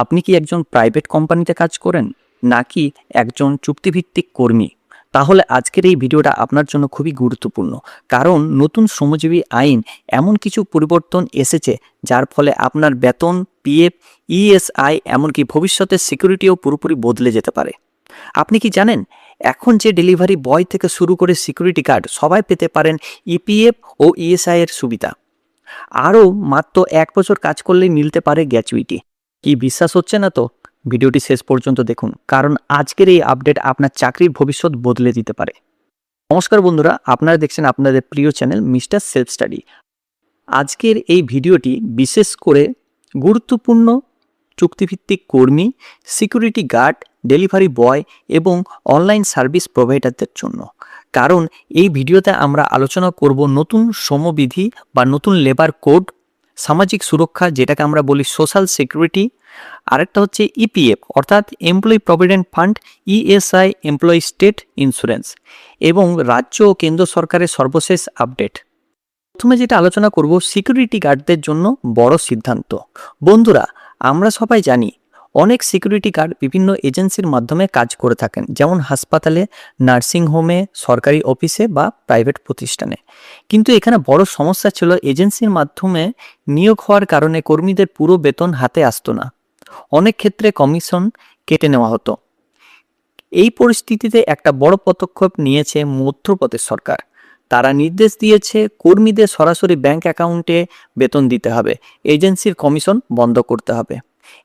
আপনি কি একজন প্রাইভেট কোম্পানিতে কাজ করেন নাকি একজন চুক্তিভিত্তিক কর্মী? তাহলে আজকের এই ভিডিওটা আপনার জন্য খুবই গুরুত্বপূর্ণ, কারণ নতুন শ্রমজীবী আইন এমন কিছু পরিবর্তন এসেছে যার ফলে আপনার বেতন, পিএফ, ইএসআই এমনকি ভবিষ্যতের সিকিউরিটিও পুরোপুরি বদলে যেতে পারে। আপনি কি জানেন, এখন যে ডেলিভারি বয় থেকে শুরু করে সিকিউরিটি গার্ড সবাই পেতে পারেন ইপিএফ ও ইএসআই এর সুবিধা। আরও মাত্র 1 বছর কাজ করলেই মিলতে পারে গ্র্যাচুইটি। কি বিশ্বাস হচ্ছে না তো? ভিডিওটি শেষ পর্যন্ত দেখুন, কারণ আজকের এই আপডেট আপনার চাকরির ভবিষ্যৎ বদলে দিতে পারে। নমস্কার বন্ধুরা, আপনারা দেখছেন আপনাদের প্রিয় চ্যানেল মিস্টার সেলফ স্টাডি। আজকের এই ভিডিওটি বিশেষ করে গুরুত্বপূর্ণ চুক্তিভিত্তিক কর্মী, সিকিউরিটি গার্ড, ডেলিভারি বয় এবং অনলাইন সার্ভিস প্রোভাইডারদের জন্য। কারণ এই ভিডিওতে আমরা আলোচনা করব নতুন শ্রমবিধি বা নতুন লেবার কোড, সামাজিক সুরক্ষা যেটাকে আমরা বলি সোশ্যাল সিকিউরিটি, আরেকটা হচ্ছে ইপিএফ অর্থাৎ employee provident fund, ESI employee state insurance এবং রাজ্য ও কেন্দ্র সরকারের সর্বশেষ আপডেট। প্রথমে যেটা আলোচনা করব সিকিউরিটি গার্ডদের জন্য বড় সিদ্ধান্ত। বন্ধুরা, আমরা সবাই জানি অনেক সিকিউরিটি গার্ড বিভিন্ন এজেন্সির মাধ্যমে কাজ করে থাকেন, যেমন হাসপাতালে, নার্সিংহোমে, সরকারি অফিসে বা প্রাইভেট প্রতিষ্ঠানে। কিন্তু এখানে বড় সমস্যা ছিল এজেন্সির মাধ্যমে নিয়োগ হওয়ার কারণে কর্মীদের পুরো বেতন হাতে আসতো না। অনেক ক্ষেত্রে কমিশন কেটে নেওয়া হতো। এই পরিস্থিতিতে একটা বড় পদক্ষেপ নিয়েছে মধ্যপ্রদেশ সরকার। তারা নির্দেশ দিয়েছে কর্মীদের সরাসরি ব্যাংক অ্যাকাউন্টে বেতন দিতে হবে, এজেন্সির কমিশন বন্ধ করতে হবে।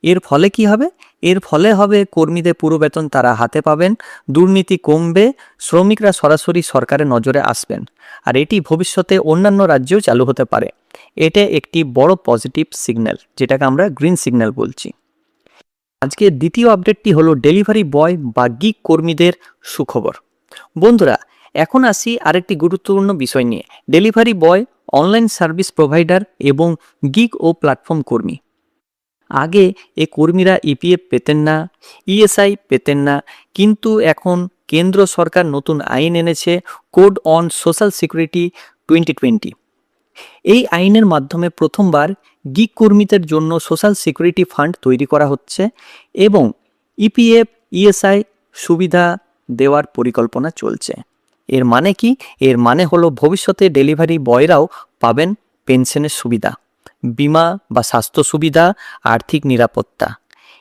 এর ফলে কি হবে? এর ফলে হবে কর্মীদের পুরো বেতন তারা হাতে পাবেন, দুর্নীতি কমবে, শ্রমিকরা সরাসরি সরকারের নজরে আসবেন। আর এটি ভবিষ্যতে অন্যান্য রাজ্যেও চালু হতে পারে। এটা একটি বড় পজিটিভ সিগন্যাল, যেটাকে আমরা গ্রিন সিগন্যাল বলছি। আজকে দ্বিতীয় আপডেটটি হলো ডেলিভারি বয় বা গিগ কর্মীদের সুখবর। বন্ধুরা, এখন আসি আরেকটি গুরুত্বপূর্ণ বিষয় নিয়ে, delivery boy, online service provider এবং গিগ ও প্ল্যাটফর্ম কর্মী। আগে এই কর্মীরা ইপিএফ পেতেন না, ইএসআই পেতেন না, কিন্তু এখন কেন্দ্র সরকার নতুন আইন এনেছে, কোড অন সোশ্যাল সিকিউরিটি 2020। এই আইনের মাধ্যমে প্রথমবার গিগ কর্মীদের জন্য সোশ্যাল সিকিউরিটি ফান্ড তৈরি করা হচ্ছে এবং ইপিএফ, ইএসআই সুবিধা দেওয়ার পরিকল্পনা চলছে। এর মানে কি? এর মানে হলো ভবিষ্যতে ডেলিভারি বয়রাও পাবেন পেনশনের সুবিধা, বিমা বা স্বাস্থ্য সুবিধা, আর্থিক নিরাপত্তা।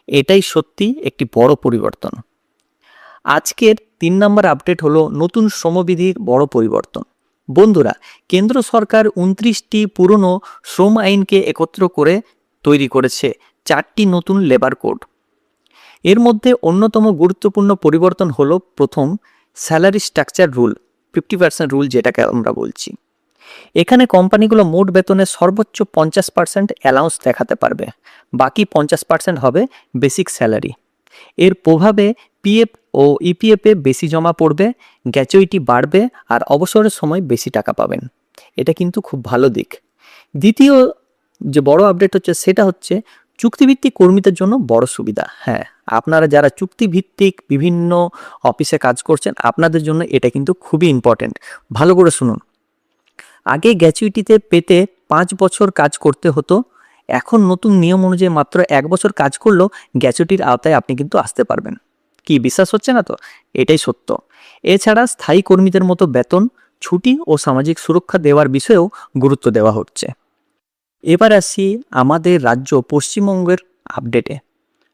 এটাই সত্যি একটি বড় পরিবর্তন। আজকের 3 নম্বর আপডেট হলো নতুন শ্রমবিধির বড় পরিবর্তন। বন্ধুরা, কেন্দ্র সরকার 29টি পুরনো শ্রম আইনকে একত্র করে তৈরি করেছে 4টি নতুন লেবার কোড। এর মধ্যে অন্যতম গুরুত্বপূর্ণ পরিবর্তন হলো প্রথম স্যালারি স্ট্রাকচার রুল, 50% রুল যেটাকে আমরা বলছি। এখানে কোম্পানিগুলো মোট বেতনের সর্বোচ্চ 50% অ্যালাউন্স দেখাতে পারবে, বাকি 50% হবে বেসিক স্যালারি। এর প্রভাবে পিএফ ও ইপিএফে বেশি জমা পড়বে, গ্র্যাচুইটি বাড়বে আর অবসরের সময় বেশি টাকা পাবেন। এটা কিন্তু খুব ভালো দিক। দ্বিতীয় যে বড় আপডেট হচ্ছে সেটা হচ্ছে চুক্তিভিত্তিক কর্মীদের জন্য বড় সুবিধা। হ্যাঁ, আপনারা যারা চুক্তিভিত্তিক বিভিন্ন অফিসে কাজ করছেন, আপনাদের জন্য এটা কিন্তু খুবই ইম্পর্টেন্ট। ভালো করে শুনুন। আগে গ্র্যাচুইটিতে পেতে 5 বছর কাজ করতে হতো, এখন নতুন নিয়ম অনুযায়ী মাত্র 1 বছর কাজ করলেও গ্র্যাচুইটির আওতায় আপনি কিন্তু আসতে পারবেন। কি বিশ্বাস হচ্ছে না তো? এটাই সত্য। এছাড়া স্থায়ী কর্মীদের মতো বেতন, ছুটি ও সামাজিক সুরক্ষা দেওয়ার বিষয়েও গুরুত্ব দেওয়া হচ্ছে। এবার আসি আমাদের রাজ্য পশ্চিমবঙ্গের আপডেটে।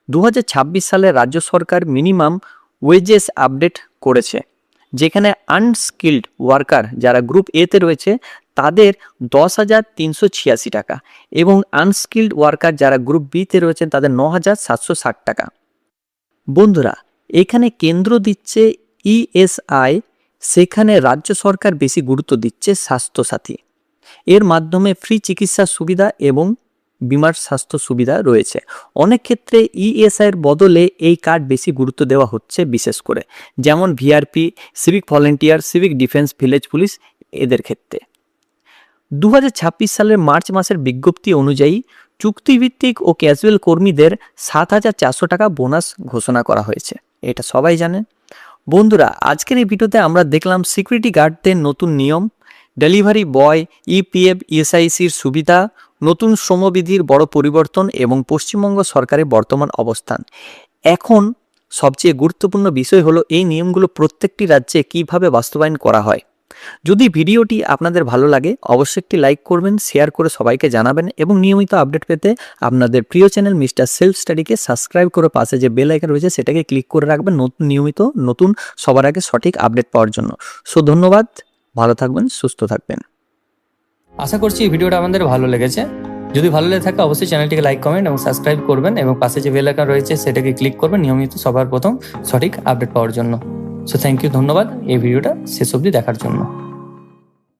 2026 সালে রাজ্য সরকার মিনিমাম ওয়েজেস আপডেট করেছে, যেখানে আনস্কিল্ড ওয়ার্কার যারা গ্রুপ এতে রয়েছে তাদের 10,386 টাকা এবং আনস্কিল্ড ওয়ার্কার যারা গ্রুপ বিতে রয়েছেন তাদের 9,760 টাকা। বন্ধুরা, এখানে কেন্দ্র দিচ্ছে ইএসআই, সেখানে রাজ্য সরকার বেশি গুরুত্ব দিচ্ছে স্বাস্থ্যসাথী। এর মাধ্যমে ফ্রি চিকিৎসার সুবিধা এবং বিমার স্বাস্থ্য সুবিধা রয়েছে। অনেক ক্ষেত্রে ইএসআইয়ের বদলে এই কার্ড বেশি গুরুত্ব দেওয়া হচ্ছে, বিশেষ করে যেমন VRP, civic volunteer, civic defence, village police এদের ক্ষেত্রে। 2026 সালের মার্চ মাসের বিজ্ঞপ্তি অনুযায়ী চুক্তিভিত্তিক ও ক্যাজুয়াল কর্মীদের 7,400 টাকা বোনাস ঘোষণা করা হয়েছে। এটা সবাই জানে। বন্ধুরা, আজকের এই ভিডিওতে আমরা দেখলাম সিকিউরিটি গার্ডদের নতুন নিয়ম, ডেলিভারি বয়, ইপিএফ, ইএসআইসির সুবিধা, নতুন শ্রমবিধির বড় পরিবর্তন এবং পশ্চিমবঙ্গ সরকারের বর্তমান অবস্থান। এখন সবচেয়ে গুরুত্বপূর্ণ বিষয় হলো এই নিয়মগুলো প্রত্যেকটি রাজ্যে কিভাবে বাস্তবায়ন করা হয়। যদি ভিডিওটি আপনাদের ভালো লাগে অবশ্যই একটি লাইক করবেন, শেয়ার করে সবাইকে জানাবেন এবং নিয়মিত আপডেট পেতে আপনাদের প্রিয় চ্যানেল মিস্টার সেলফ স্টাডিকে সাবস্ক্রাইব করে পাশে যে বেল আইকন রয়েছে সেটাকে ক্লিক করে রাখবেন নিয়মিত নতুন সবার আগে সঠিক আপডেট পাওয়ার জন্য। সো ধন্যবাদ, ভালো থাকবেন, সুস্থ থাকবেন। আশা করছি এই ভিডিওটা আমাদের ভালো লেগেছে। যদি ভালো লেগে থাকে অবশ্যই চ্যানেলটিকে লাইক, কমেন্ট এবং সাবস্ক্রাইব করবেন এবং পাশে যে বেল আইকন রয়েছে সেটাকে ক্লিক করবেন নিয়মিত সবার প্রথম সঠিক আপডেট পাওয়ার জন্য। সো থ্যাংক ইউ, ধন্যবাদ এই ভিডিওটা শেষ অবধি দেখার জন্য।